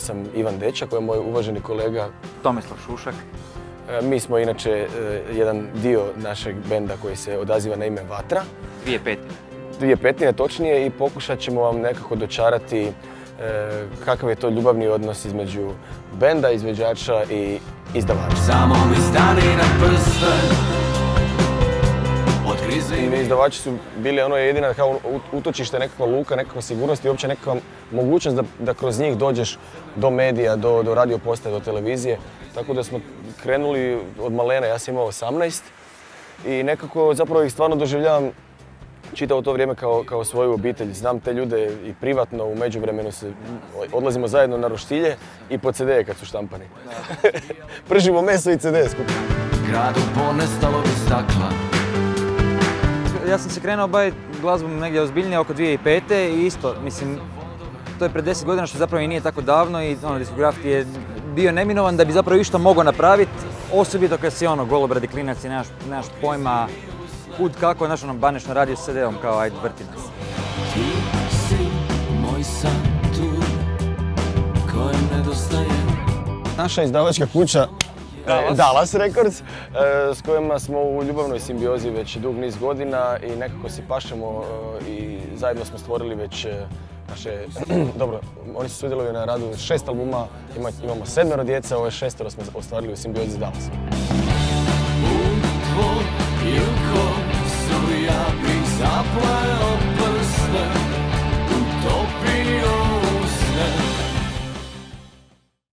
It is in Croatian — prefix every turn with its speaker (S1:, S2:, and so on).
S1: sam Ivan Dečak, koji je moj uvaženi kolega.
S2: Tomislav Šušak.
S1: Mi smo inače jedan dio našeg benda koji se odaziva na ime Vatra. 2/5 točnije, i pokušat ćemo vam nekako dočarati kakav je to ljubavni odnos između benda, izvođača i izdavača.
S3: Samo mi stani na prste.
S1: Izdavači su bili jedina kao utočište, nekakva luka, nekakva sigurnost i uopće nekakva mogućnost da kroz njih dođeš do medija, do radio postaje, do televizije. Tako da smo krenuli od malena, ja sam imao 18 i nekako zapravo ih stvarno doživljavam čitavo to vrijeme kao svoju obitelj. Znam te ljude i privatno, u međuvremenu odlazimo zajedno na roštilje i po CD-e kad su štampani. Pržimo meso i CD skupa.
S3: Gradu ponestalo bi stakla.
S2: Ja sam se krenuo baviti glazbom negdje ozbiljnije oko 2005. i isto, mislim, to je pred 10 godina što zapravo i nije tako davno i diskograf ti je bio neminovan da bi zapravo išta mogao napraviti, osobito kad si golobradi klinac i nemaš pojma kud kako, znaš baneš na radio s CD-om kao ajde vrti nas.
S3: Ti si moj san tu, kojem nedostaje.
S1: Naša izdavačka kuća Dallas Records, s kojima smo u ljubavnoj simbiozi već dug niz godina i nekako si pašemo i zajedno smo stvorili već naše, dobro, oni su sudjelovali na radu 6 albuma, imamo 7 djece, ove 6 smo ostvarili u simbiozi s Dallasom.
S3: U tvoju kosu ja bih zapleo prste.